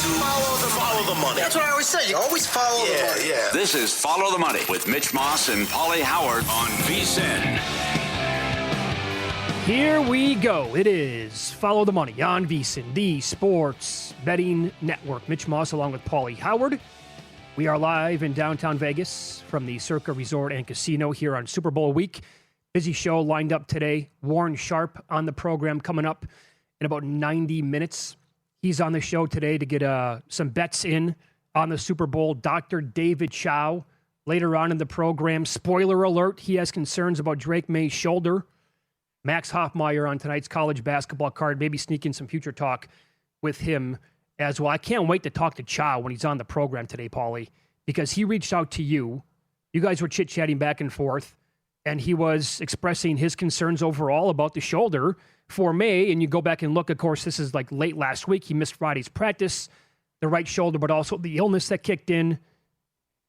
Follow the money. That's what I always say. You always follow the money. Yeah. This is Follow the Money with Mitch Moss and Pauly Howard on VSiN. Here we go. It is Follow the Money on VSiN, the sports betting network. Mitch Moss along with Pauly Howard. We are live in downtown Vegas from the Circa Resort and Casino here on Super Bowl week. Busy show lined up today. Warren Sharp on the program coming up in about 90 minutes. He's on the show today to get some bets in on the Super Bowl. Dr. David Chow later on in the program. Spoiler alert, he has concerns about Drake May's shoulder. Max Hoffmeyer on tonight's college basketball card. Maybe sneak in some future talk with him as well. I can't wait to talk to Chow when he's on the program today, Pauly, because he reached out to you. You guys were chit-chatting back and forth, and he was expressing his concerns overall about the shoulder for May. And you go back and look, of course, this is like late last week. He missed Friday's practice, the right shoulder, but also the illness that kicked in.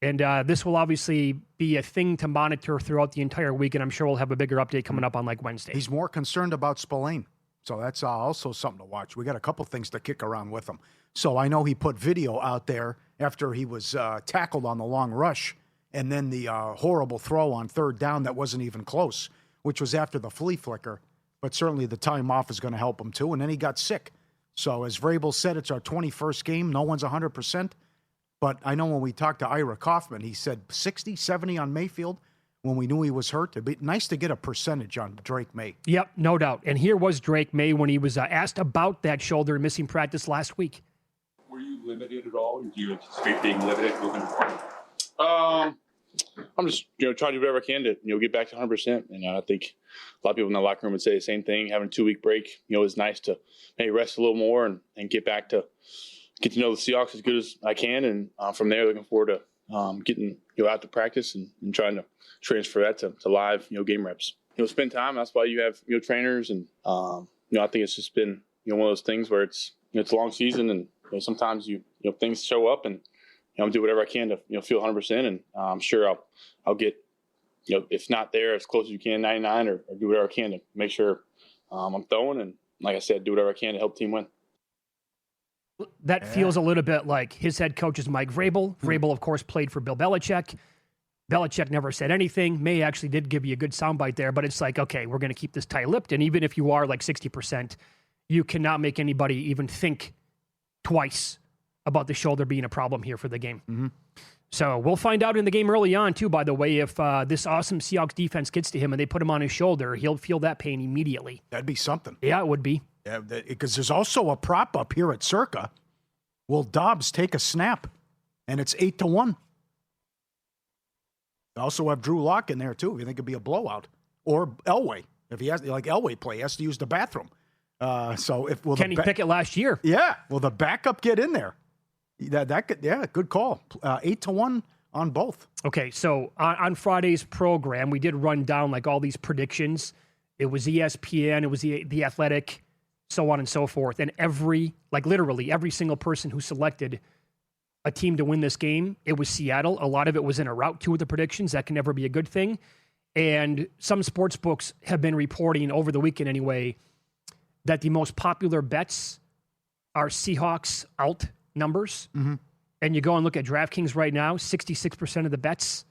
And this will obviously be a thing to monitor throughout the entire week, and I'm sure we'll have a bigger update coming up on like Wednesday. He's more concerned about Spillane, so that's also something to watch. We got a couple things to kick around with him. So I know he put video out there after he was tackled on the long rush, and then the horrible throw on third down that wasn't even close, which was after the flea flicker. But certainly the time off is going to help him too. And then he got sick. So as Vrabel said, it's our 21st game. No one's 100%. But I know when we talked to Ira Kaufman, he said 60, 70 on Mayfield when we knew he was hurt. It'd be nice to get a percentage on Drake May. Yep, no doubt. And here was Drake May when he was asked about that shoulder missing practice last week. Were you limited at all? Do you anticipate being limited moving forward? I'm just, trying to do whatever I can to, get back to 100%. And I think a lot of people in the locker room would say the same thing. Having a 2-week break, it's nice to maybe rest a little more and get back to get to know the Seahawks as good as I can. And from there, looking forward to getting, out to practice and trying to transfer that to live, game reps. Spend time. That's why you have, trainers. And, I think it's just been, one of those things where it's a long season and sometimes things show up and, do whatever I can to, feel 100%. And I'm sure I'll get, if not there, as close as you can, 99, or do whatever I can to make sure I'm throwing. And like I said, do whatever I can to help the team win. That feels a little bit like his head coach is Mike Vrabel. Vrabel, of course, played for Bill Belichick. Belichick never said anything. May actually did give you a good soundbite there, but it's like, okay, we're going to keep this tight-lipped. And even if you are like 60%, you cannot make anybody even think twice about the shoulder being a problem here for the game. Mm-hmm. So we'll find out in the game early on, too, by the way, if this awesome Seahawks defense gets to him and they put him on his shoulder, he'll feel that pain immediately. That'd be something. Yeah, it would be. Yeah, because there's also a prop up here at Circa. Will Dobbs take a snap? And it's 8-1. They also have Drew Lock in there, too, if you think it'd be a blowout. Or Elway. If he has, like Elway play, he has to use the bathroom. Kenny Pickett last year. Yeah. Will the backup get in there? Good call. 8-1 on both. Okay, so on Friday's program, we did run down like all these predictions. It was ESPN, it was the Athletic, so on and so forth. And literally every single person who selected a team to win this game, it was Seattle. A lot of it was in a route to the predictions. That can never be a good thing. And some sports books have been reporting over the weekend anyway that the most popular bets are Seahawks out numbers. Mm-hmm. And you go and look at DraftKings right now, 66% of the bets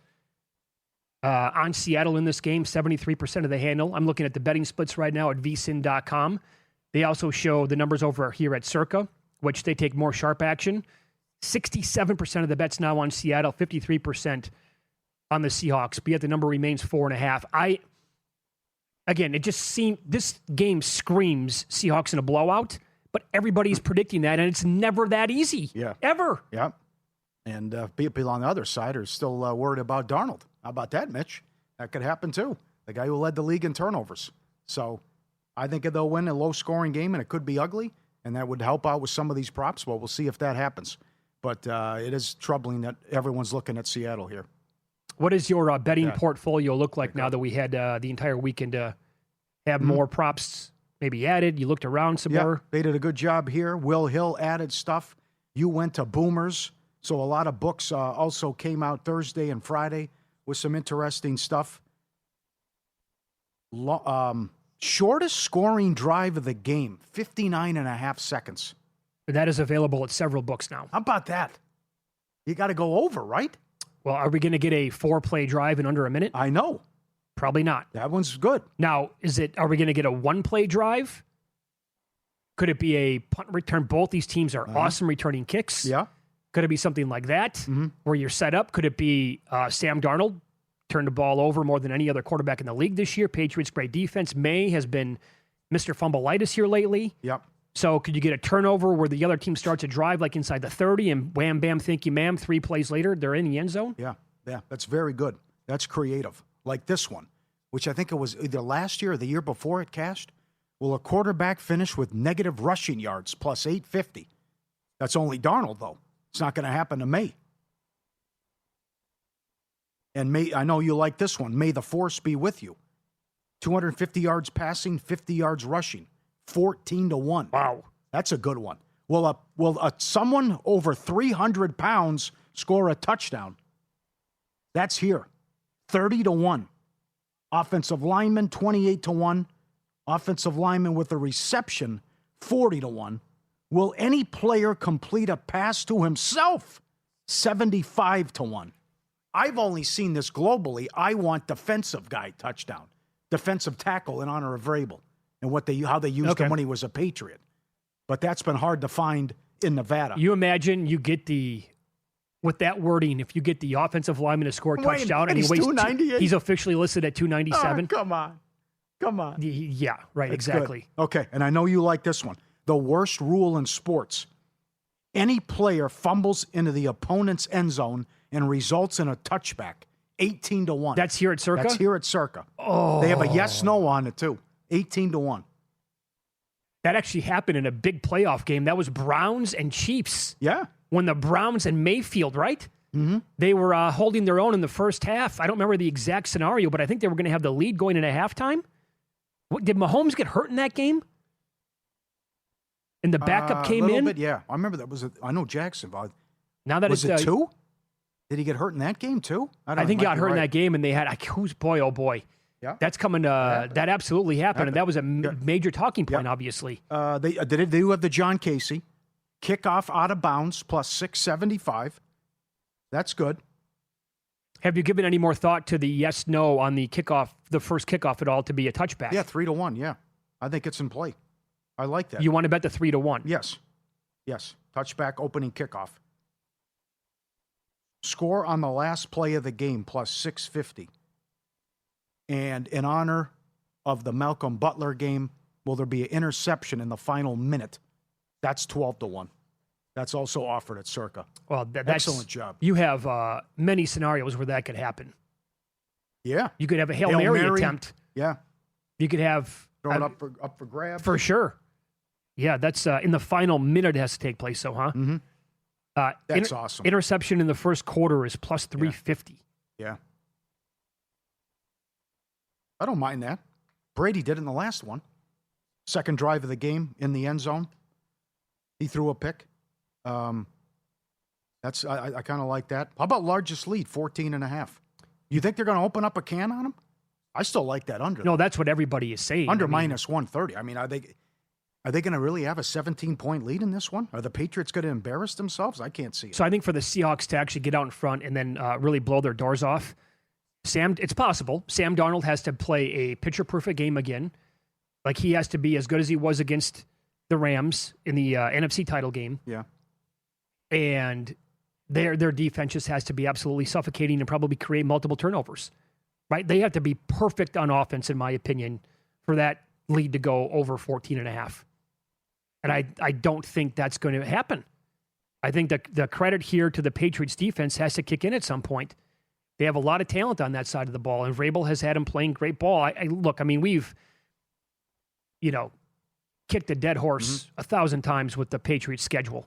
on Seattle in this game, 73% of the handle. I'm looking at the betting splits right now at vsin.com. They also show the numbers over here at Circa, which they take more sharp action. 67% of the bets now on Seattle, 53% on the Seahawks, but yet the number remains 4.5. Again, it just seemed this game screams Seahawks in a blowout, but everybody's predicting that, and it's never that easy. Yeah. Ever. Yeah. And people on the other side are still worried about Darnold. How about that, Mitch? That could happen too. The guy who led the league in turnovers. So I think they'll win a low-scoring game, and it could be ugly, and that would help out with some of these props. Well, we'll see if that happens. But it is troubling that everyone's looking at Seattle here. What does your betting portfolio look like now that we had the entire weekend to have more props maybe added? You looked around some more. They did a good job here. Will Hill added stuff. You went to Boomers. So a lot of books also came out Thursday and Friday with some interesting stuff. Shortest scoring drive of the game, 59.5 seconds. That is available at several books now. How about that? You got to go over, right? Well, are we going to get a 4-play drive in under a minute? I know. Probably not. That one's good. Now, are we going to get a 1-play drive? Could it be a punt return? Both these teams are awesome returning kicks. Yeah. Could it be something like that where you're set up? Could it be Sam Darnold turned the ball over more than any other quarterback in the league this year? Patriots, great defense. May has been Mr. Fumbleitis here lately. Yep. So could you get a turnover where the other team starts a drive like inside the 30 and wham, bam, thank you, ma'am, 3 plays later, they're in the end zone? Yeah. That's very good. That's creative. Like this one, which I think it was either last year or the year before it cashed. Will a quarterback finish with negative rushing yards plus 850? That's only Darnold, though. It's not going to happen to May. And May, I know you like this one. May the force be with you. 250 yards passing, 50 yards rushing. 14-1. Wow. That's a good one. Will someone over 300 pounds score a touchdown? That's here. 30-1. Offensive lineman, 28-1. Offensive lineman with a reception, 40-1. Will any player complete a pass to himself? 75-1. I've only seen this globally. I want defensive guy touchdown. Defensive tackle in honor of Vrabel and how they used him when he was a Patriot. But that's been hard to find in Nevada. You imagine you get with that wording, if you get the offensive lineman to score a touchdown and he weighs 298? He's officially listed at 297. Oh, come on. Yeah, right, That's exactly. Good. Okay, and I know you like this one. The worst rule in sports. Any player fumbles into the opponent's end zone and results in a touchback. 18-1. That's here at Circa? That's here at Circa. Oh. They have a yes-no on it, too. 18-1. That actually happened in a big playoff game. That was Browns and Chiefs. Yeah. When the Browns and Mayfield, right? Mm-hmm. They were holding their own in the first half. I don't remember the exact scenario, but I think they were going to have the lead going into halftime. Did Mahomes get hurt in that game? And the backup came in? A little bit, yeah. I remember that I know Jacksonville. Now that was it 2? Did he get hurt in that game, too? I think he got hurt in that game, and they had, oh boy. Yeah. That's coming, that absolutely happened, and that was a major talking point, obviously. They do have the John Casey. Kickoff out of bounds plus 675. That's good. Have you given any more thought to the yes-no on the kickoff, the first kickoff at all, to be a touchback? Yeah, 3-1, yeah. I think it's in play. I like that. You want to bet the 3-1? Yes. Touchback, opening kickoff. Score on the last play of the game plus 650. And in honor of the Malcolm Butler game, will there be an interception in the final minute? That's 12-1. That's also offered at Circa. Well, that's excellent job. You have many scenarios where that could happen. Yeah. You could have a Hail Mary attempt. Yeah. You could have thrown up for grabs. For sure. Yeah, that's in the final minute it has to take place, so, huh? Mm-hmm. That's awesome. Interception in the first quarter is plus 350. Yeah. I don't mind that. Brady did it in the last one. Second drive of the game in the end zone. He threw a pick. I kind of like that. How about largest lead, 14.5? You think they're going to open up a can on them? I still like that under. No, that's what everybody is saying. Under minus 130. I mean, are they going to really have a 17-point lead in this one? Are the Patriots going to embarrass themselves? I can't see it. So I think for the Seahawks to actually get out in front and then really blow their doors off, it's possible. Sam Darnold has to play a pitcher-perfect game again. Like he has to be as good as he was against the Rams in the NFC title game. Yeah. And their defense just has to be absolutely suffocating and probably create multiple turnovers. Right? They have to be perfect on offense, in my opinion, for that lead to go over 14.5. And I don't think that's going to happen. I think the credit here to the Patriots defense has to kick in at some point. They have a lot of talent on that side of the ball, and Vrabel has had him playing great ball. Look, I mean, we've, kicked a dead horse 1,000 times with the Patriots schedule.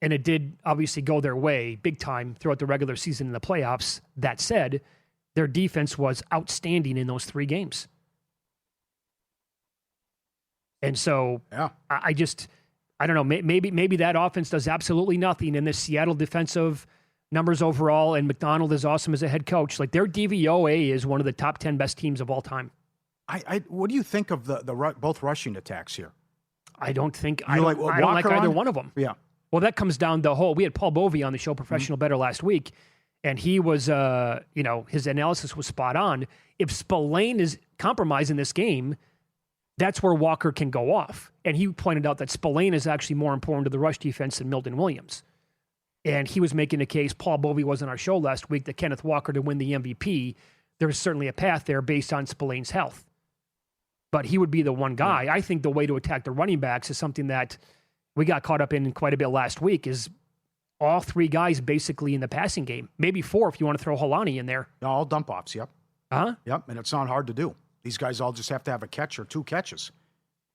And it did obviously go their way big time throughout the regular season and the playoffs. That said, their defense was outstanding in those 3 games. And so I don't know, maybe that offense does absolutely nothing, and the Seattle defensive numbers overall, and McDonald is awesome as a head coach. Like their DVOA is one of the top 10 best teams of all time. What do you think of the both rushing attacks here? I don't think You I like don't like Walker either on? one of them. Yeah. Well, that comes down the whole. We had Paul Bovey on the show, Professional Better, last week, and he was, his analysis was spot on. If Spillane is compromised in this game, that's where Walker can go off. And he pointed out that Spillane is actually more important to the rush defense than Milton Williams. And he was making a case, Paul Bovey was on our show last week, that Kenneth Walker to win the MVP, there's certainly a path there based on Spillane's health. But he would be the one guy. I think the way to attack the running backs is something that we got caught up in quite a bit last week, is all three guys basically in the passing game. Maybe four if you want to throw Holani in there. All dump offs, yep. Huh? Yep, and it's not hard to do. These guys all just have to have a catch or two catches.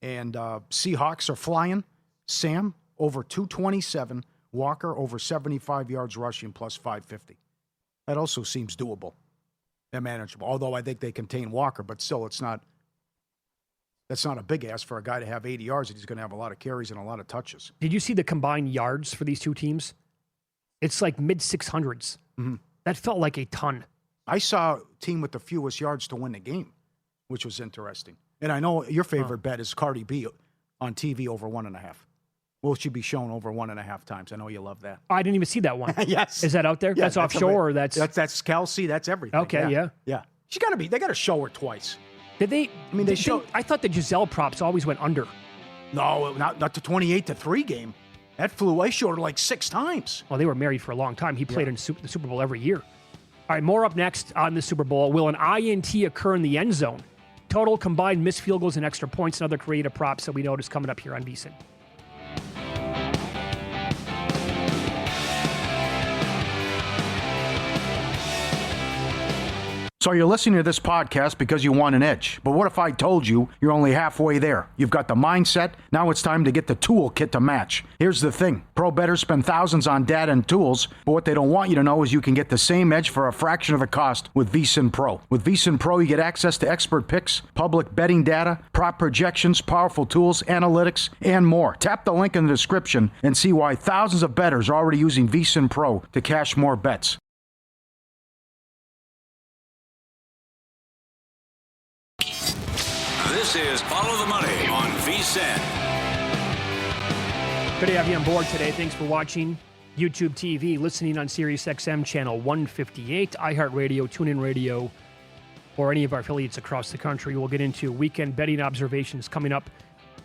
And Seahawks are flying. Sam, over 227. Walker, over 75 yards rushing, plus 550. That also seems doable and manageable. Although I think they contain Walker, but still, that's not a big ask for a guy to have 80 yards, and he's going to have a lot of carries and a lot of touches. Did you see the combined yards for these two teams? It's like mid-600s. Mm-hmm. That felt like a ton. I saw a team with the fewest yards to win the game, which was interesting. And I know your favorite bet is Cardi B on TV over 1.5. Will she be shown over 1.5 times? I know you love that. I didn't even see that one. Yes. Is that out there? Yeah, that's offshore or that's Kelsey, that's everything. Okay, yeah. Yeah. They got to show her twice. Did they? I mean, they showed. I thought the Giselle props always went under. No, not the 28-3 game. That flew away. Showed her like 6 times. Well, they were married for a long time. He played in the Super Bowl every year. All right, more up next on the Super Bowl. Will an INT occur in the end zone? Total combined missed field goals and extra points and other creative props that we noticed coming up here on VSiN. So you're listening to this podcast because you want an edge. But what if I told you you're only halfway there? You've got the mindset. Now it's time to get the toolkit to match. Here's the thing. Pro bettors spend thousands on data and tools, but what they don't want you to know is you can get the same edge for a fraction of the cost with VSiN Pro. With VSiN Pro, you get access to expert picks, public betting data, prop projections, powerful tools, analytics, and more. Tap the link in the description and see why thousands of bettors are already using VSiN Pro to cash more bets. This is Follow the Money on VSiN. Good to have you on board today. Thanks for watching YouTube TV, listening on Sirius XM channel 158, iHeartRadio, TuneIn Radio, or any of our affiliates across the country. We'll get into weekend betting observations coming up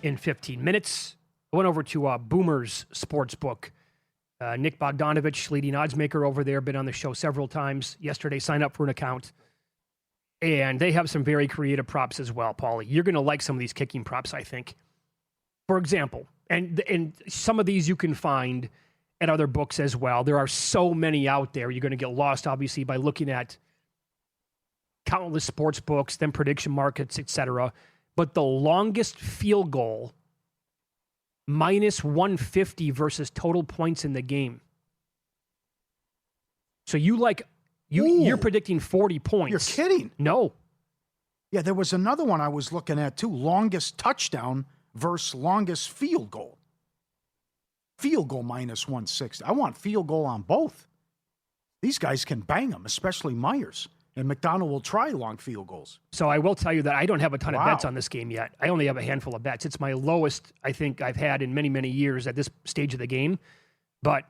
in 15 minutes. I went over to Boomer's Sportsbook. Nick Bogdanovich, leading odds maker over there, been on the show several times. Yesterday, signed up for an account. And they have some very creative props as well, Pauly. You're going to like some of these kicking props, I think. For example, and some of these you can find at other books as well. There are so many out there. You're going to get lost, obviously, by looking at countless sports books, then prediction markets, etc. But the longest field goal, minus 150 versus total points in the game. So you're predicting 40 points. You're kidding. No. Yeah, there was another one I was looking at, too. Longest touchdown versus longest field goal. Field goal minus 160. I want field goal on both. These guys can bang them, especially Myers. And McDonald will try long field goals. So I will tell you that I don't have a ton of bets on this game yet. I only have a handful of bets. It's my lowest I think I've had in many, many years at this stage of the game. But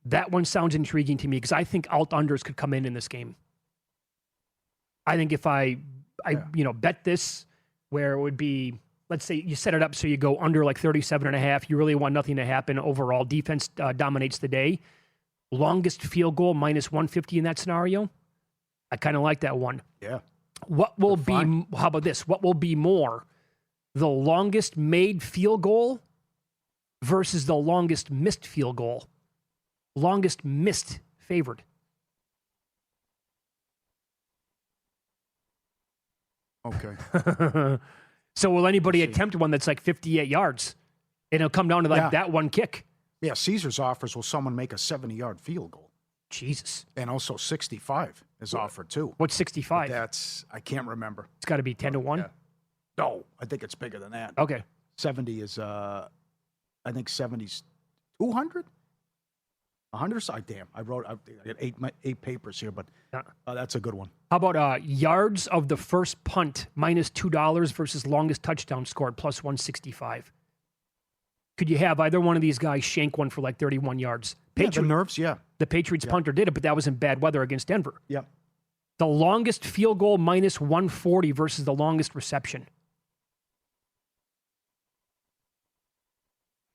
that one sounds intriguing to me because I think alt-unders could come in this game. I think if I bet this where it would be, let's say you set it up so you go under like 37.5. You really want nothing to happen overall. Defense dominates the day. Longest field goal, minus 150 in that scenario. I kind of like that one. Yeah. How about this? What will be more? The longest made field goal versus the longest missed field goal. Longest missed favored. Okay. So will anybody attempt one that's like 58 yards? And it'll come down to that one kick. Yeah, Caesars offers, will someone make a 70-yard field goal? Jesus. And also 65 is offered, too. What's 65? I can't remember. It's got to be 10 to 1? Yeah. No, I think it's bigger than that. Okay. 70 is, I think 70's 200? 100? Damn, I got eight papers here, but that's a good one. How about yards of the first punt, minus $2 versus longest touchdown scored, plus 165? Could you have either one of these guys shank one for like 31 yards? The nerves, yeah. The Patriots punter did it, but that was in bad weather against Denver. Yep. The longest field goal minus 140 versus the longest reception.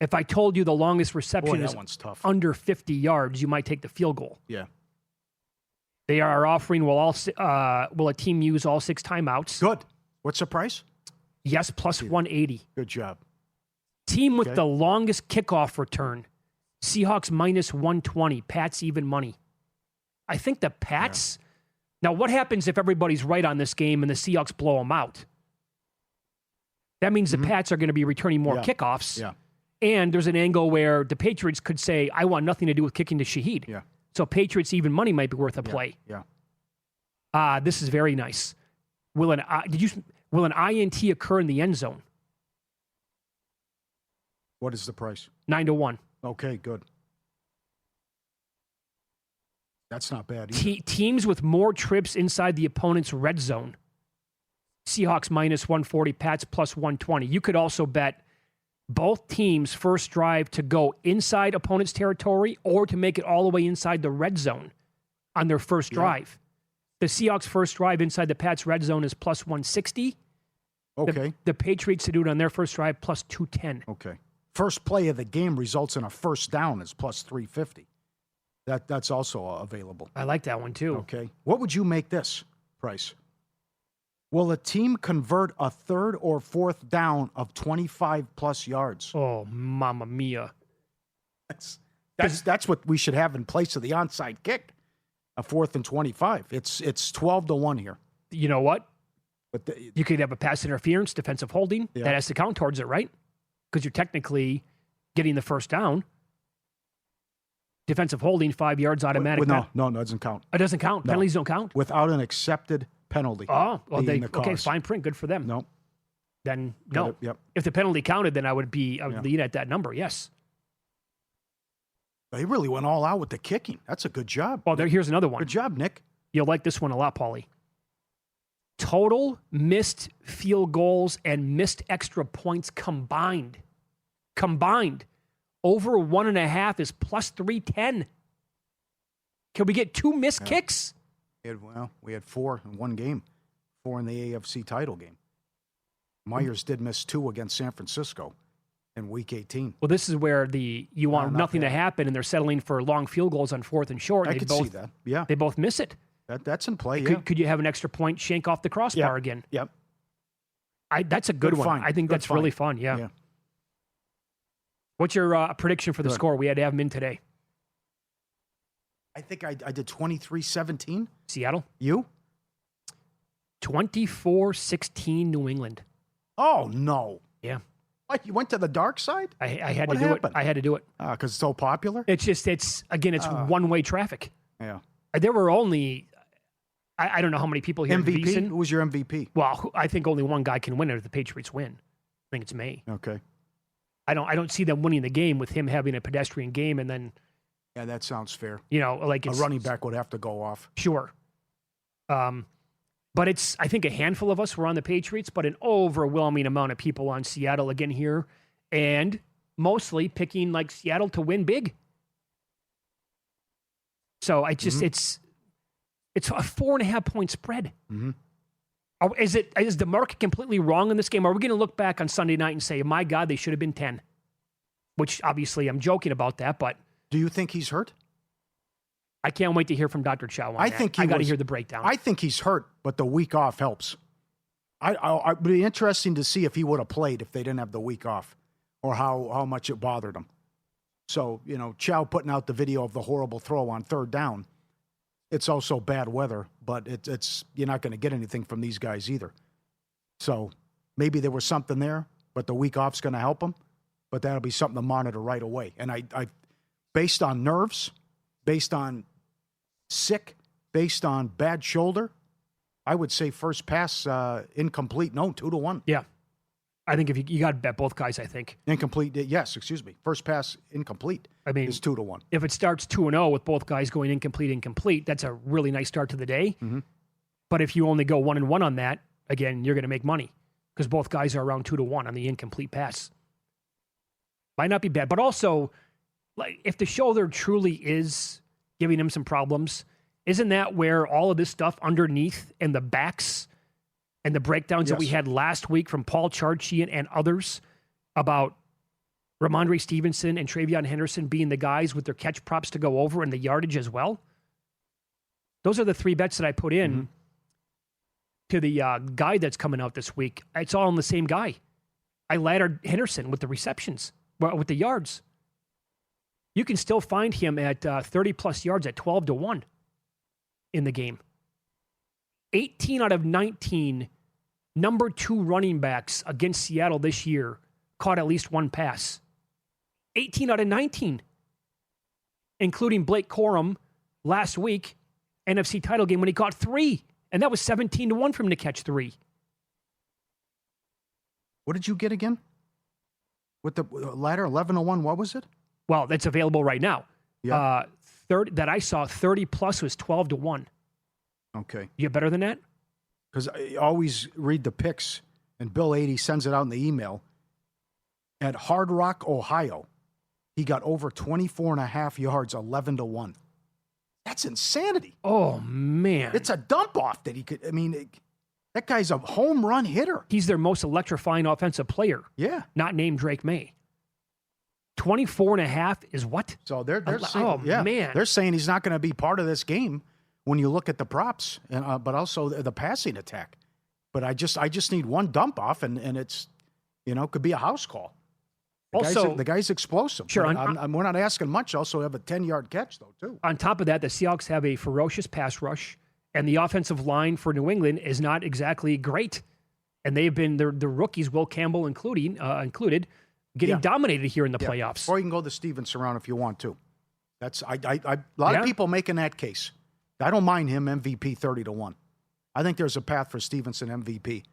If I told you the longest reception is one's tough. under 50 yards, you might take the field goal. Yeah. They are offering, will a team use all 6 timeouts? Good. What's the price? Yes, plus 180. Good job. Team with the longest kickoff return. Seahawks minus 120. Pats even money. I think the Pats... Yeah. Now, what happens if everybody's right on this game and the Seahawks blow them out? That means the Pats are going to be returning more kickoffs. Yeah. And there's an angle where the Patriots could say, I want nothing to do with kicking to Shaheed. Yeah. So Patriots even money might be worth a play. Yeah. This is very nice. Will an INT occur in the end zone? What is the price? 9-1. Okay, good. That's not bad either. Teams with more trips inside the opponent's red zone. Seahawks minus 140, Pats plus 120. You could also bet both teams' first drive to go inside opponent's territory or to make it all the way inside the red zone on their first drive. The Seahawks' first drive inside the Pats' red zone is plus 160. Okay. The Patriots to do it on their first drive plus 210. Okay. First play of the game results in a first down is plus 350. That's also available. I like that one too. Okay. What would you make this price? Will a team convert a third or fourth down of 25 plus yards? Oh, mamma mia. That's what we should have in place of the onside kick. A 4th and 25. It's 12-1 here. You know what? But you could have a pass interference, defensive holding. Yeah. That has to count towards it, right? Because you're technically getting the first down. Defensive holding, 5 yards automatic. No, it doesn't count. It doesn't count. No. Penalties don't count. Without an accepted penalty. Oh, well, okay, fine print. Good for them. No. Then no. Yep. If the penalty counted, then I would lean at that number. Yes. They really went all out with the kicking. That's a good job. Oh, here's another one. Good job, Nick. You'll like this one a lot, Pauly. Total missed field goals and missed extra points combined. Over 1.5 is plus 310. Can we get 2 missed kicks? We had 4 in one game. 4 in the AFC title game. Myers did miss 2 against San Francisco in Week 18. Well, this is where you want nothing to happen, and they're settling for long field goals on 4th and short. I could see that. Yeah, they both miss it. That's in play. Could you have an extra point shank off the crossbar again? Yep. That's a good one. Find. I think that's really fun. Yeah. What's your prediction for the score? We had to have them in today. I think I did 23-17. Seattle. You? 24-16 New England. Oh, no. Yeah. What, you went to the dark side? I had to do it. I had to do it. Because it's so popular? It's one-way traffic. Yeah. There were only, I don't know how many people here. MVP? Who was your MVP? Well, I think only one guy can win it if the Patriots win. I think it's May. Okay. I don't see them winning the game with him having a pedestrian game and then. Yeah, that sounds fair. Like a running back would have to go off. Sure. But it's, I think a handful of us were on the Patriots, but an overwhelming amount of people on Seattle again here, and mostly picking like Seattle to win big. So I just, it's a 4.5 point spread. Mm-hmm. Is the market completely wrong in this game? Are we going to look back on Sunday night and say, my God, they should have been 10? Which obviously I'm joking about that, but. Do you think he's hurt? I can't wait to hear from Dr. Chow on that. I got to hear the breakdown. I think he's hurt, but the week off helps. It'd be interesting to see if he would have played if they didn't have the week off, or how much it bothered him. So, Chow putting out the video of the horrible throw on 3rd down. It's also bad weather, but it's you're not going to get anything from these guys either. So maybe there was something there, but the week off's going to help him. But that'll be something to monitor right away. And I based on nerves, based on sick, based on bad shoulder, I would say first pass incomplete. No, 2-1. Yeah. I think if you got to bet both guys, I think. Incomplete, yes, excuse me. First pass incomplete is 2-1. If it starts 2-0 with both guys going incomplete, that's a really nice start to the day. Mm-hmm. But if you only go 1-1 on that, again, you're going to make money because both guys are around 2-1 on the incomplete pass. Might not be bad. But also, like, if the shoulder truly is giving him some problems, isn't that where all of this stuff underneath and the backs and the breakdowns that we had last week from Paul Charchian and others about Ramondre Stevenson and Travion Henderson being the guys with their catch props to go over and the yardage as well? Those are the 3 bets that I put in to the guide that's coming out this week. It's all on the same guy. I laddered Henderson with the receptions, with the yards. You can still find him at 30-plus yards at 12-1 in the game. 18 out of 19 number 2 running backs against Seattle this year caught at least 1 pass. 18 out of 19, including Blake Corum last week, NFC title game, when he caught 3. And that was 17-1 for him to catch 3. What did you get again? With the ladder, 11-1, what was it? Well, that's available right now. Yeah. That I saw, 30-plus was 12-1. Okay. You get better than that? Because I always read the picks, and Bill 80 sends it out in the email. At Hard Rock, Ohio, he got over 24.5 yards, 11-1. That's insanity. Oh, man. It's a dump off that he could. I mean, that guy's a home run hitter. He's their most electrifying offensive player. Yeah. Not named Drake May. 24.5 is what? So they're saying, man. They're saying he's not going to be part of this game when you look at the props, and but also the passing attack. But I just need one dump off, and it's, could be a house call. The guy's explosive. Sure. We're not asking much. Also have a 10-yard catch, though, too. On top of that, the Seahawks have a ferocious pass rush, and the offensive line for New England is not exactly great. And they've been, the rookies, Will Campbell included, getting dominated here in the playoffs. Or you can go the Stevenson round if you want to. That's a lot of people making that case. I don't mind him MVP 30-1. I think there's a path for Stevenson MVP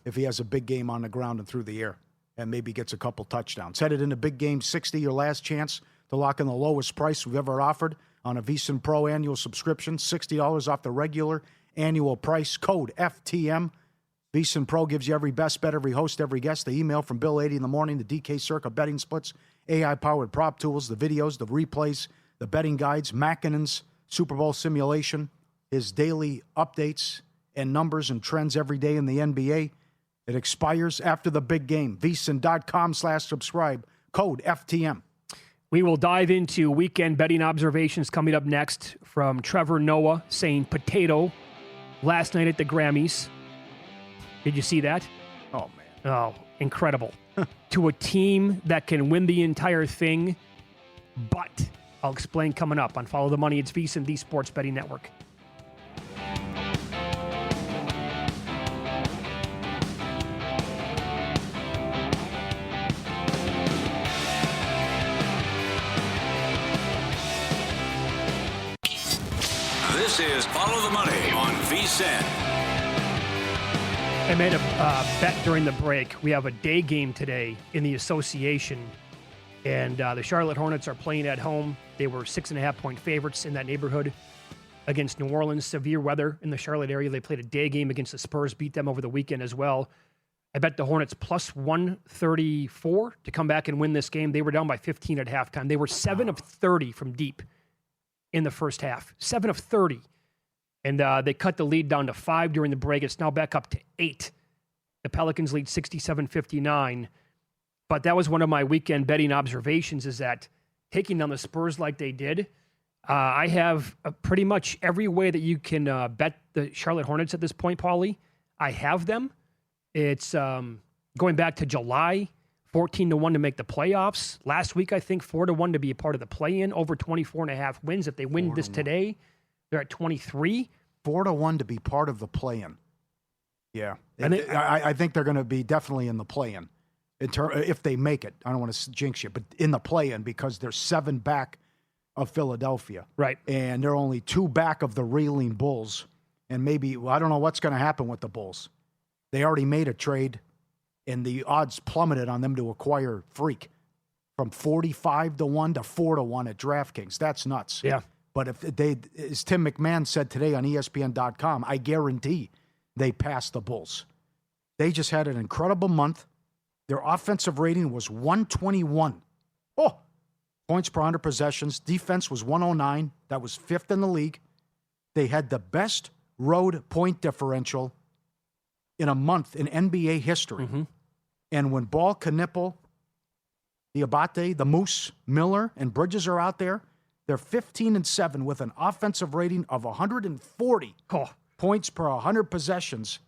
if he has a big game on the ground and through the air, and maybe gets a couple touchdowns. Headed into big game 60, your last chance to lock in the lowest price we've ever offered on a VSiN Pro annual subscription, $60 off the regular annual price. Code FTM. VSiN Pro gives you every best bet, every host, every guest. The email from Bill 80 in the morning, the DK Circa betting splits, AI-powered prop tools, the videos, the replays, the betting guides, Makinen's Super Bowl simulation, his daily updates and numbers and trends every day in the NBA. It expires after the big game. VSiN.com/subscribe. Code FTM. We will dive into weekend betting observations coming up next from Trevor Noah saying potato last night at the Grammys. Did you see that? Oh, man. Oh, incredible. To a team that can win the entire thing, but I'll explain coming up on Follow the Money. It's VSiN, the Sports Betting Network. This is Follow the Money on VSiN. I made a bet during the break. We have a day game today in the association, and the Charlotte Hornets are playing at home. They were 6.5-point favorites in that neighborhood against New Orleans. Severe weather in the Charlotte area. They played a day game against the Spurs, beat them over the weekend as well. I bet the Hornets plus 134 to come back and win this game. They were down by 15 at halftime. They were 7 of 30 from deep in the first half. 7 of 30. And they cut the lead down to 5 during the break. It's now back up to 8. The Pelicans lead 67-59. But that was one of my weekend betting observations, is that taking down the Spurs like they did, I have pretty much every way that you can bet the Charlotte Hornets at this point, Pauly. I have them. It's going back to July, 14-1 to make the playoffs. Last week, I think 4-1 to be a part of the play-in, over 24.5 wins. If they win this today, they're at 23. 4-1 to be part of the play-in. Yeah. I think they're going to be definitely in the play-in. If they make it. I don't want to jinx you, but in the play-in, because they're 7 back of Philadelphia. Right. And they're only 2 back of the reeling Bulls. And maybe, I don't know what's going to happen with the Bulls. They already made a trade, and the odds plummeted on them to acquire Freak from 45-1 to 4-1 at DraftKings. That's nuts. Yeah. But if they, as Tim McMahon said today on ESPN.com, I guarantee they passed the Bulls. They just had an incredible month. Their offensive rating was 121 Oh, points per 100 possessions. Defense was 109. That was 5th in the league. They had the best road point differential in a month in NBA history. Mm-hmm. And when Ball, Knipple, the Abate, the Moose, Miller, and Bridges are out there, they're 15-7 with an offensive rating of 140 points per 100 possessions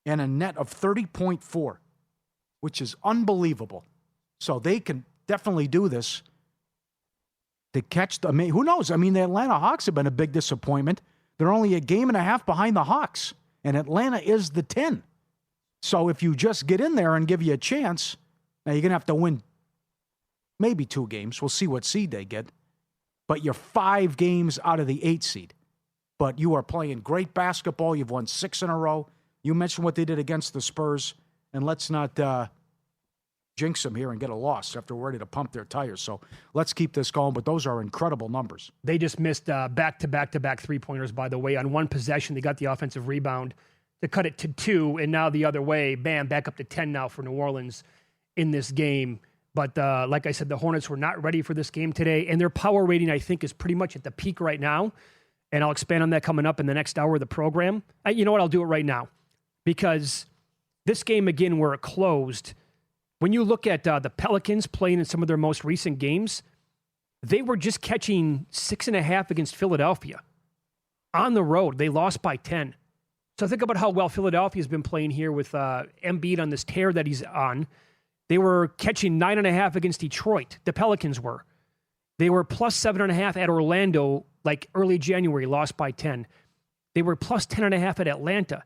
and a net of 30.4, which is unbelievable. So they can definitely do this to catch the... who knows? I mean, the Atlanta Hawks have been a big disappointment. They're only a game and a half behind the Hawks, and Atlanta is the 10. So if you just get in there and give you a chance, now you're going to have to win maybe 2 games. We'll see what seed they get. But you're 5 games out of the 8 seed. But you are playing great basketball. You've won 6 in a row. You mentioned what they did against the Spurs, and let's not jinx them here and get a loss after we're ready to pump their tires. So let's keep this going, but those are incredible numbers. They just missed back-to-back three-pointers, by the way. On one possession, they got the offensive rebound to cut it to 2, and now the other way, bam, back up to 10 now for New Orleans in this game. But like I said, the Hornets were not ready for this game today, and their power rating, I think, is pretty much at the peak right now, and I'll expand on that coming up in the next hour of the program. You know what? I'll do it right now, because this game, again, where it closed, when you look at the Pelicans playing in some of their most recent games, they were just catching 6.5 against Philadelphia. On the road, they lost by 10. So think about how well Philadelphia's been playing here with Embiid on this tear that he's on. They were catching 9.5 against Detroit. The Pelicans were. They were plus 7.5 at Orlando, like early January, lost by 10. They were plus 10.5 at Atlanta.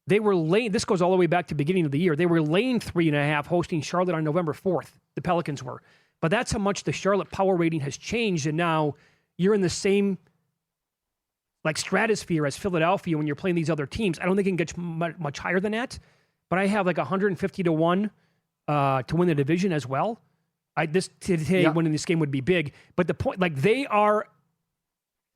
They were laying, this goes all the way back to the beginning of the year. They were laying 3.5 hosting Charlotte on November 4th. The Pelicans were. But that's how much the Charlotte power rating has changed. And now you're in the same like stratosphere as Philadelphia when you're playing these other teams. I don't think it can get much higher than that. But I have like 150-1 to win the division as well. Winning this game would be big. But the point, like they are.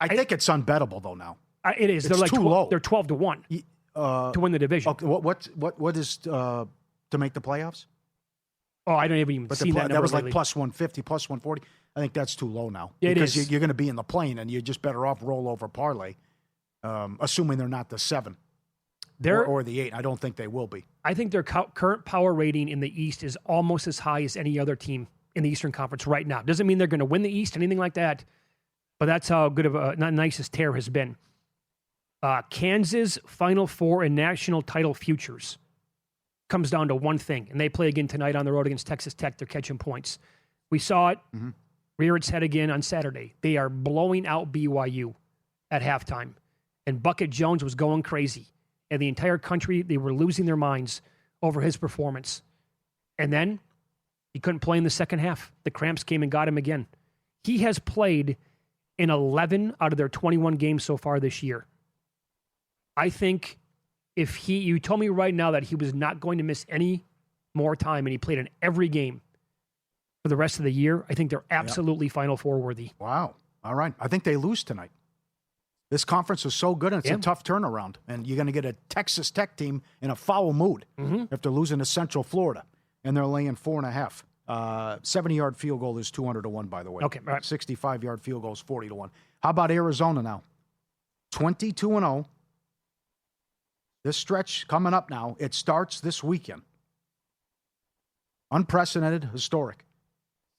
I think it's unbettable though now. It is. It's they're like too low. They're 12-1. To win the division. Okay, what is to make the playoffs? Oh, I don't even see that. That was lately. like plus 150, plus 140. I think that's too low now. Yeah, because it is. You're going to be in the plane, and you're just better off roll over parlay, assuming they're not the 7 or the 8. I don't think they will be. I think their current power rating in the East is almost as high as any other team in the Eastern Conference right now. Doesn't mean they're going to win the East, anything like that, but that's how good of a nicest tear has been. Kansas Final Four and national title futures comes down to one thing, and they play again tonight on the road against Texas Tech. They're catching points. We saw it rear its head again on Saturday. They are blowing out BYU at halftime, and Bucket Jones was going crazy, and the entire country, they were losing their minds over his performance. And then he couldn't play in the second half. The cramps came and got him again. He has played in 11 out of their 21 games so far this year. I think if you told me right now that he was not going to miss any more time and he played in every game for the rest of the year, I think they're absolutely Final Four worthy. Wow. All right. I think they lose tonight. This conference is so good, and it's a tough turnaround. And you're going to get a Texas Tech team in a foul mood after losing to Central Florida. And they're laying 4.5. 70-yard field goal is 200-1, by the way. Okay, all right. 65-yard field goal is 40-1. How about Arizona now? 22-0. This stretch coming up now, it starts this weekend. Unprecedented, historic.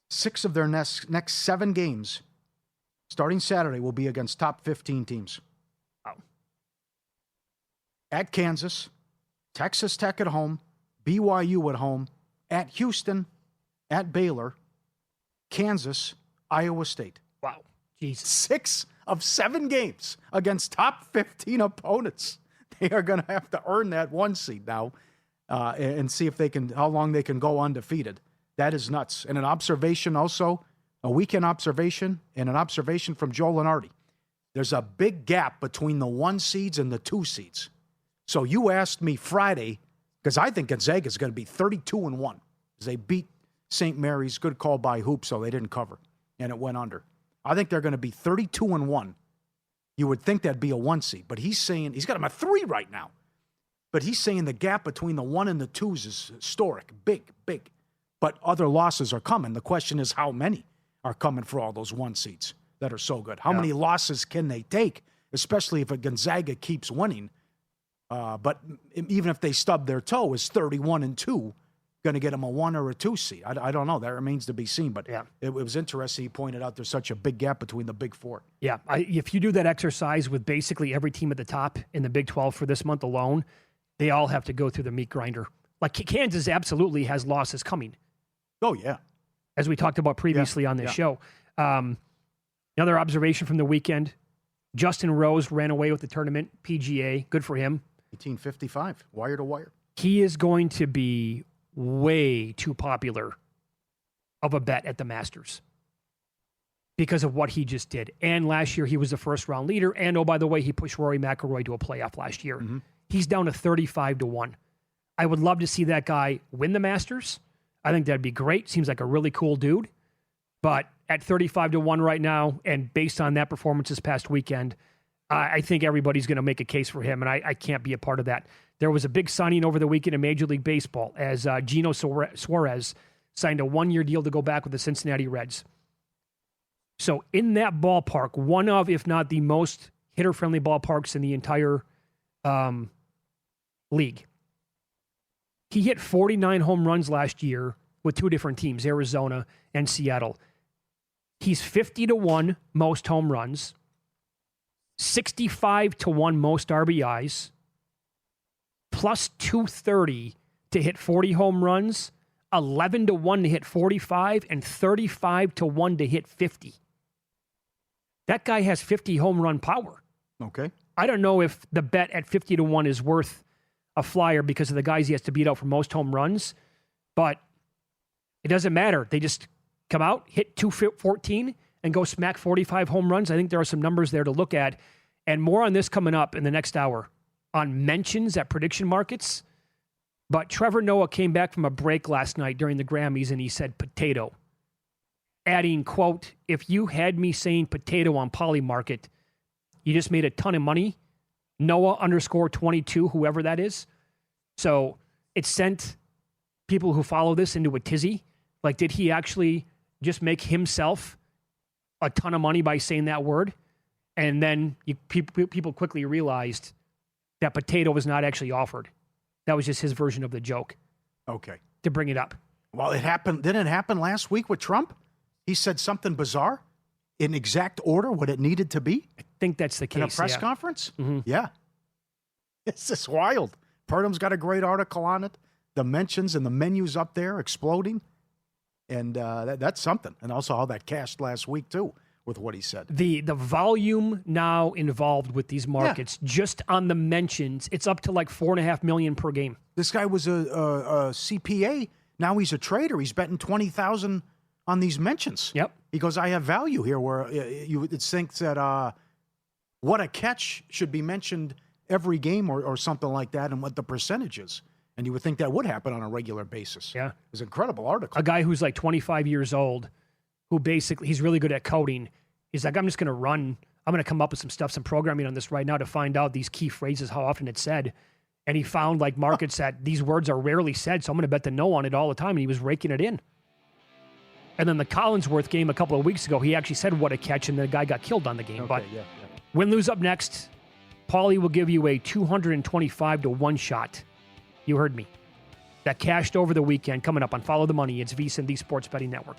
6 of their next 7 games, starting Saturday, will be against top 15 teams. Wow. At Kansas, Texas Tech at home, BYU at home, at Houston, at Baylor, Kansas, Iowa State. Wow. Jesus. 6 of 7 games against top 15 opponents. They are going to have to earn that 1 seed now and see if they can, how long they can go undefeated. That is nuts. And an observation also, a weekend observation, and an observation from Joe Lenardi. There's a big gap between the 1 seeds and the 2 seeds. So you asked me Friday, because I think Gonzaga is going to be 32-1. They beat St. Mary's, good call by Hoop, so they didn't cover, and it went under. I think they're going to be 32-1. You would think that'd be a 1 seed, but he's saying he's got them at 3 right now. But he's saying the gap between the 1 and the 2s is historic, big. But other losses are coming. The question is how many are coming for all those 1 seeds that are so good? How many losses can they take, especially if a Gonzaga keeps winning? But even if they stub their toe, is 31-2 going to get them a 1 or a 2 seed? I don't know. That remains to be seen. But it was interesting. He pointed out there's such a big gap between the Big Four. Yeah, if you do that exercise with basically every team at the top in the Big 12 for this month alone, they all have to go through the meat grinder. Like Kansas absolutely has losses coming. Oh, yeah. As we talked about previously on this show. Another observation from the weekend, Justin Rose ran away with the tournament, PGA. Good for him. 1855, wire to wire. He is going to be way too popular of a bet at the Masters because of what he just did. And last year, he was the first-round leader. And, oh, by the way, he pushed Rory McIlroy to a playoff last year. Mm-hmm. He's down to 35-1. I would love to see that guy win the Masters. I think that'd be great. Seems like a really cool dude. But at 35-1 right now, and based on that performance this past weekend, I think everybody's going to make a case for him, and I can't be a part of that. There was a big signing over the weekend in Major League Baseball as Gino Suarez signed a 1-year deal to go back with the Cincinnati Reds. So in that ballpark, one of, if not the most hitter-friendly ballparks in the entire league, he hit 49 home runs last year with 2 different teams, Arizona and Seattle. He's 50-1 most home runs, 65-1 most RBIs, plus 230 to hit 40 home runs, 11-1 to hit 45, and 35-1 to hit 50. That guy has 50 home run power. Okay. I don't know if the bet at 50-1 is worth a flyer because of the guys he has to beat out for most home runs, but it doesn't matter. They just come out, hit 214, and go smack 45 home runs. I think there are some numbers there to look at, and more on this coming up in the next hour on mentions at prediction markets. But Trevor Noah came back from a break last night during the Grammys, and he said potato, adding, quote, "If you had me saying potato on Pauly Market, you just made a ton of money. Noah _22, whoever that is." So it sent people who follow this into a tizzy. Like, did he actually just make himself a ton of money by saying that word? And then people quickly realized that potato was not actually offered. That was just his version of the joke. Okay. To bring it up. Well, it happened. Didn't it happen last week with Trump? He said something bizarre in exact order what it needed to be. I think that's the case. In a press conference? Mm-hmm. Yeah. It's just wild. Purdum's got a great article on it. The mentions and the menus up there exploding. And that's something. And also how that cashed last week, too, with what he said. The volume now involved with these markets, just on the mentions, it's up to like $4.5 million per game. This guy was a CPA. Now he's a trader. He's betting $20,000 on these mentions. Yep. He goes, I have value here, where you would think that what a catch should be mentioned every game or something like that, and what the percentage is. And you would think that would happen on a regular basis. Yeah. It's an incredible article. A guy who's like 25 years old, who basically, he's really good at coding. He's like, I'm just going to come up with some stuff, some programming on this right now to find out these key phrases, how often it's said. And he found like markets that these words are rarely said, so I'm going to bet the no on it all the time. And he was raking it in. And then the Collinsworth game a couple of weeks ago, he actually said what a catch, and the guy got killed on the game. Okay, but yeah. win-lose up next. Pauly will give you a 225-1 shot. You heard me. That cashed over the weekend. Coming up on Follow the Money. It's VSiN, the Sports Betting Network.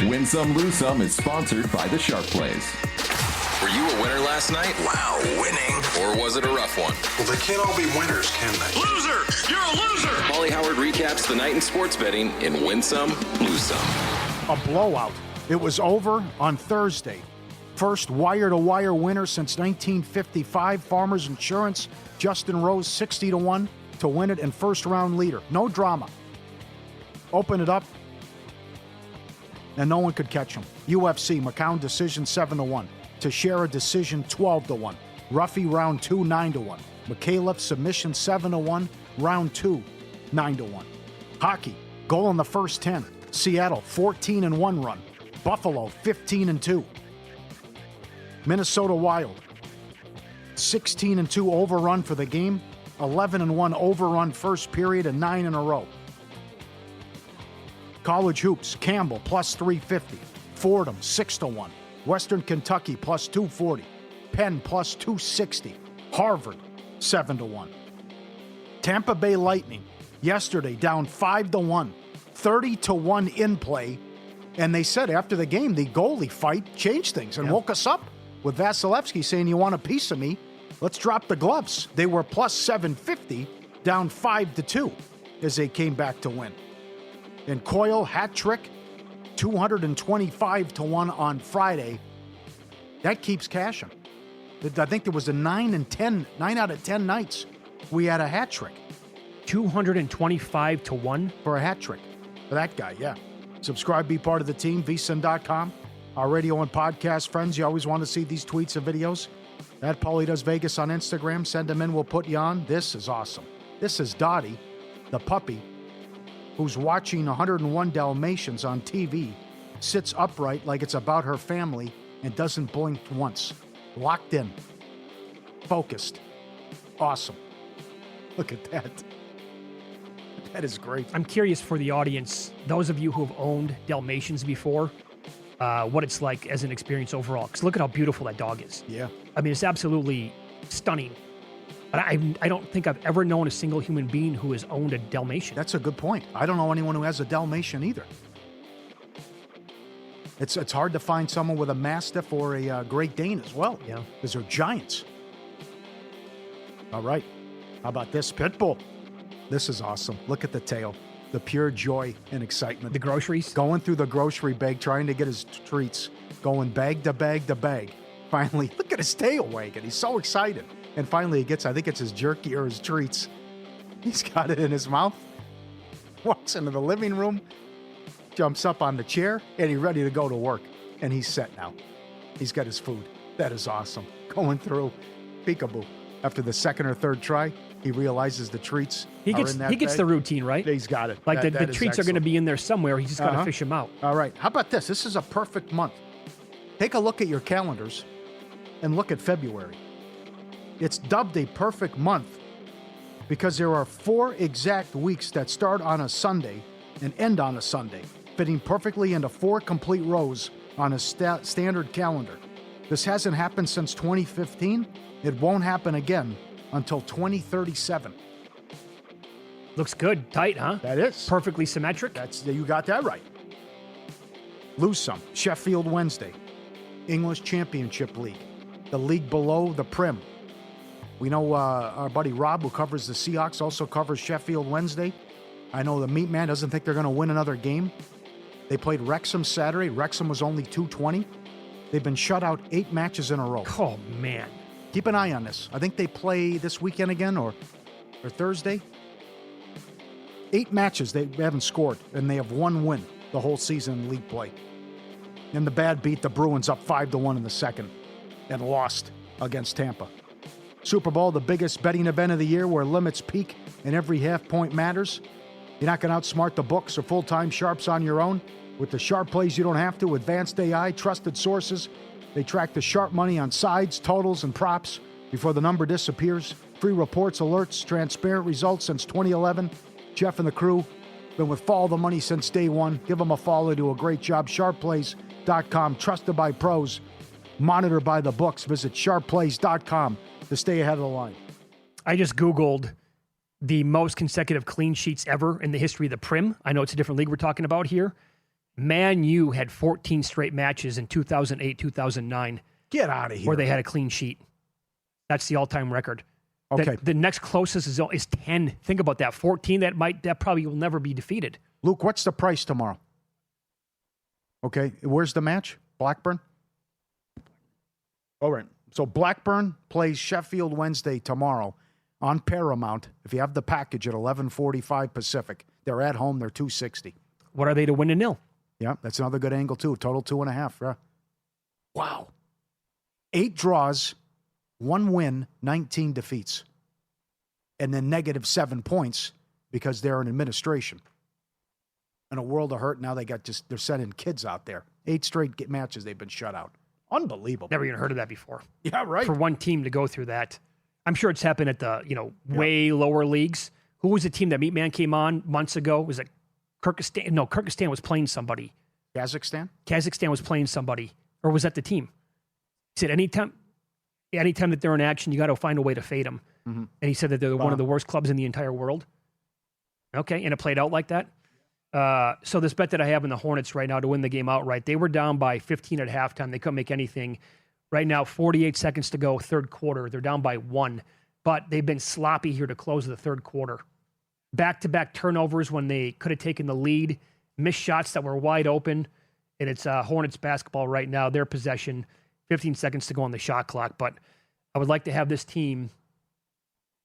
Win Some, Lose Some is sponsored by the Sharp Plays. Were you a winner last night? Wow, winning. Or was it a rough one? Well, they can't all be winners, can they? Loser! You're a loser! Pauly Howard recaps the night in sports betting in Win Some, Lose Some. A blowout. It was over on Thursday. First wire-to-wire winner since 1955. Farmers Insurance, Justin Rose, 60-1 to win it, and first-round leader. No drama. Open it up, and no one could catch him. UFC, McCown decision 7-1. Teixeira decision 12-1. Ruffy round 2 9-1. Mikhailov submission 7-1. Round 2 9-1. Hockey, goal in the first 10. Seattle 14-1 run. Buffalo 15-2. Minnesota Wild 16-2 overrun for the game. 11-1 overrun first period and 9 in a row. College hoops, Campbell plus 350. Fordham 6-1. Western Kentucky plus 240. Penn plus 260. Harvard 7-1. Tampa Bay Lightning yesterday down 5-1. 30-1 in play. And they said after the game, the goalie fight changed things and woke us up with Vasilevsky saying, "You want a piece of me? Let's drop the gloves." They were plus 750, down 5-2 as they came back to win. And Coyle hat trick, 225-1 on Friday. That keeps cashing. I think there was a 9 out of 10 nights we had a hat trick. 225-1 for a hat trick for that guy, yeah. Subscribe, be part of the team, vsin.com. Our radio and podcast friends, you always want to see these tweets and videos. At Pauly Does Vegas on Instagram. Send them in, we'll put you on. This is awesome. This is Dottie, the puppy, who's watching 101 Dalmatians on TV, sits upright like it's about her family, and doesn't blink once. Locked in. Focused. Awesome. Look at that. That is great. I'm curious for the audience, those of you who have owned Dalmatians before, what it's like as an experience overall. Because look at how beautiful that dog is. Yeah. I mean, it's absolutely stunning. But I don't think I've ever known a single human being who has owned a Dalmatian. That's a good point. I don't know anyone who has a Dalmatian either. It's hard to find someone with a Mastiff or a Great Dane as well. Yeah. Because they're giants. All right. How about this? Pitbull. This is awesome. Look at the tail. The pure joy and excitement. The groceries? Going through the grocery bag, trying to get his treats. Going bag to bag to bag. Finally, look at his tail wagging. He's so excited. And finally he gets, I think it's his jerky or his treats. He's got it in his mouth. Walks into the living room. Jumps up on the chair. And he's ready to go to work. And he's set now. He's got his food. That is awesome. Going through. Peekaboo. After the second or third try, he realizes the treats He gets the routine, right? He's got it. Like That the is treats are going to excellent. be in there somewhere. He's just got to fish them out. All right. How about this? This is a perfect month. Take a look at your calendars and look at February. It's dubbed a perfect month because there are 4 exact weeks that start on a Sunday and end on a Sunday, fitting perfectly into 4 complete rows on a standard calendar. This hasn't happened since 2015. It won't happen again until 2037. Looks good. Tight, huh? That is. Perfectly symmetric. You got that right. Lose some. Sheffield Wednesday. English Championship League. The league below the Prim. We know our buddy Rob, who covers the Seahawks, also covers Sheffield Wednesday. I know the Meat Man doesn't think they're going to win another game. They played Wrexham Saturday. Wrexham was only 220. They've been shut out 8 matches in a row. Oh, man. Keep an eye on this. I think they play this weekend again or Thursday. 8 matches they haven't scored, and they have 1 win the whole season in league play. And the Bad beat the Bruins up 5-1 in the second and lost against Tampa. Super Bowl, the biggest betting event of the year where limits peak and every half point matters. You're not going to outsmart the books or full-time sharps on your own. With the sharp plays, you don't have to. Advanced AI, trusted sources. They track the sharp money on sides, totals, and props before the number disappears. Free reports, alerts, transparent results since 2011. Jeff and the crew been with Follow the Money since day one. Give them a follow. Do a great job. Sharpplays.com, trusted by pros, monitored by the books. Visit sharpplays.com to stay ahead of the line. I just Googled the most consecutive clean sheets ever in the history of the Prim. I know it's a different league we're talking about here. Man U had 14 straight matches in 2008, 2009. Get out of here. Where they had a clean sheet. That's the all-time record. Okay. The next closest is 10. Think about that. 14, that probably will never be defeated. Luke, what's the price tomorrow? Okay, where's the match? Blackburn? All right. So Blackburn plays Sheffield Wednesday tomorrow on Paramount. If you have the package at 11:45 Pacific, they're at home. They're 260. What are they to win a nil? Yeah, that's another good angle too. Total 2.5. Yeah. Wow. 8 draws, 1 win, 19 defeats. And then -7 points because they're in administration. In a world of hurt, now they're sending kids out there. 8 straight matches they've been shut out. Unbelievable. Never even heard of that before. Yeah, right. For one team to go through that. I'm sure it's happened at the, way lower leagues. Who was the team that Meatman came on months ago? Was it Kyrgyzstan? No, Kyrgyzstan was playing somebody. Kazakhstan? Kazakhstan was playing somebody. Or was that the team? He said anytime that they're in action, you got to find a way to fade them. Mm-hmm. And he said that they're one of the worst clubs in the entire world. Okay, and it played out like that? So this bet that I have in the Hornets right now to win the game outright, they were down by 15 at halftime. They couldn't make anything. Right now, 48 seconds to go, third quarter. They're down by 1. But they've been sloppy here to close the third quarter. Back-to-back turnovers when they could have taken the lead. Missed shots that were wide open. And it's Hornets basketball right now. Their possession, 15 seconds to go on the shot clock. But I would like to have this team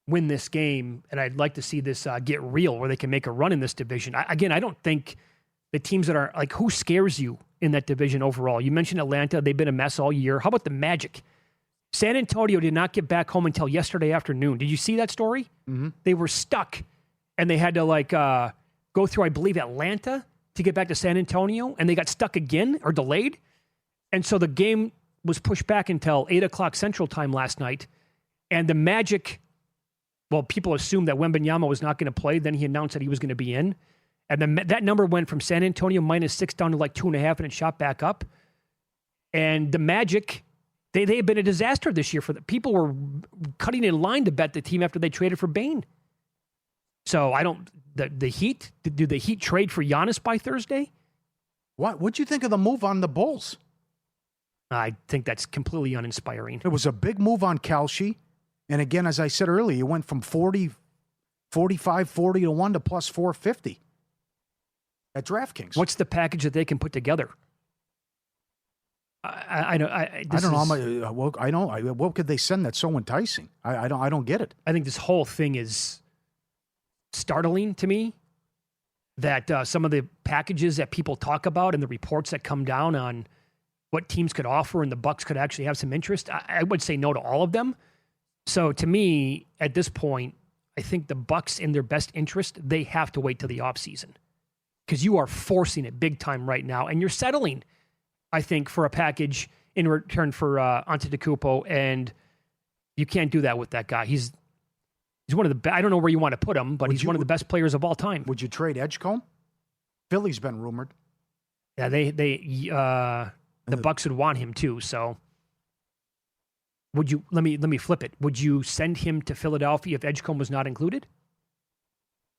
win this game, and I'd like to see this get real where they can make a run in this division. I don't think the teams that are, like, who scares you in that division overall? You mentioned Atlanta. They've been a mess all year. How about the Magic? San Antonio did not get back home until yesterday afternoon. Did you see that story? Mm-hmm. They were stuck, and they had to, go through, I believe, Atlanta to get back to San Antonio, and they got stuck again or delayed. And so the game was pushed back until 8 o'clock Central Time last night, and the Magic... Well, people assumed that Wembanyama was not going to play. Then he announced that he was going to be in. And then that number went from San Antonio -6 down to 2.5, and it shot back up. And the Magic, they have been a disaster this year. People were cutting in line to bet the team after they traded for Bane. So the Heat, do the Heat trade for Giannis by Thursday? What'd you think of the move on the Bulls? I think that's completely uninspiring. It was a big move on Kalshi. And again, as I said earlier, you went from 40 to 1 to plus 450 at DraftKings. What's the package that they can put together? I don't know. What could they send that's so enticing? I don't get it. I think this whole thing is startling to me. That some of the packages that people talk about and the reports that come down on what teams could offer and the Bucks could actually have some interest. I would say no to all of them. So to me, at this point, I think the Bucks, in their best interest, they have to wait till the offseason because you are forcing it big time right now, and you're settling, I think, for a package in return for Antetokounmpo, and you can't do that with that guy. He's one of the best. I don't know where you want to put him, but he's one of the best players of all time. Would you trade Edgecombe? Philly's been rumored. Yeah, the Bucks would want him too. So, would you? Let me flip it. Would you send him to Philadelphia if Edgecombe was not included?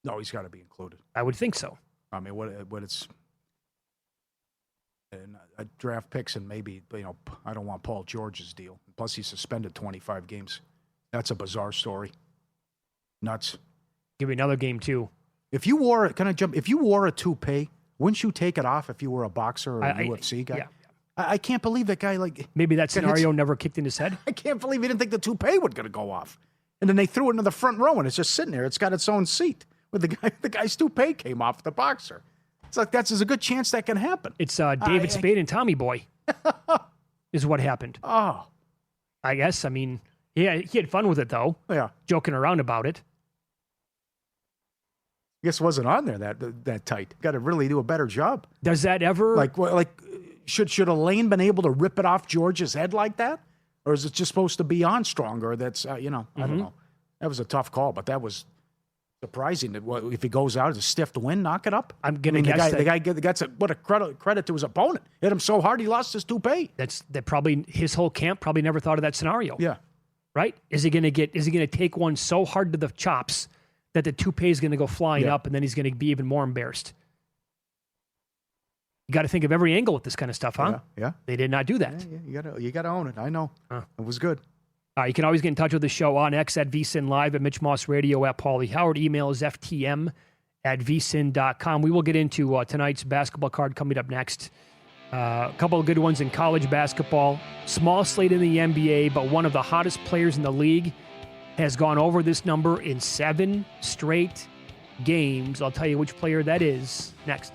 No, he's got to be included. I would think so. I mean, what it's draft picks and maybe I don't want Paul George's deal. Plus, he's suspended 25 games. That's a bizarre story. Nuts. Give me another game too. If you wore If you wore a toupee, wouldn't you take it off if you were a boxer or a UFC guy? Yeah. I can't believe that guy. Maybe that scenario never kicked in his head. I can't believe he didn't think the toupee was going to go off, and then they threw it into the front row, and it's just sitting there. It's got its own seat. Where the guy's toupee came off the boxer. It's like there's a good chance that can happen. It's David Spade and Tommy Boy is what happened. Oh, I guess. I mean, yeah, he had fun with it though. Yeah, joking around about it. I guess it wasn't on there that tight. Got to really do a better job. Does that ever should Elaine been able to rip it off George's head like that, or is it just supposed to be on stronger? That's I don't know. That was a tough call, but that was surprising. That if he goes out, it's a stiff to win, knock it up. I'm gonna guess the guy gets what a credit to his opponent. Hit him so hard he lost his toupee. That probably his whole camp probably never thought of that scenario. Yeah, right. Is he gonna take one so hard to the chops that the toupee is gonna go flying up, and then he's gonna be even more embarrassed? You got to think of every angle with this kind of stuff, huh? Yeah. They did not do that. Yeah, you got to own it. I know. It was good. You can always get in touch with the show on X at VSiN Live, at Mitch Moss Radio, at Pauly Howard. Email is ftm@vsin.com. We will get into tonight's basketball card coming up next. A couple of good ones in college basketball. Small slate in the NBA, but one of the hottest players in the league has gone over this number in 7 straight games. I'll tell you which player that is next.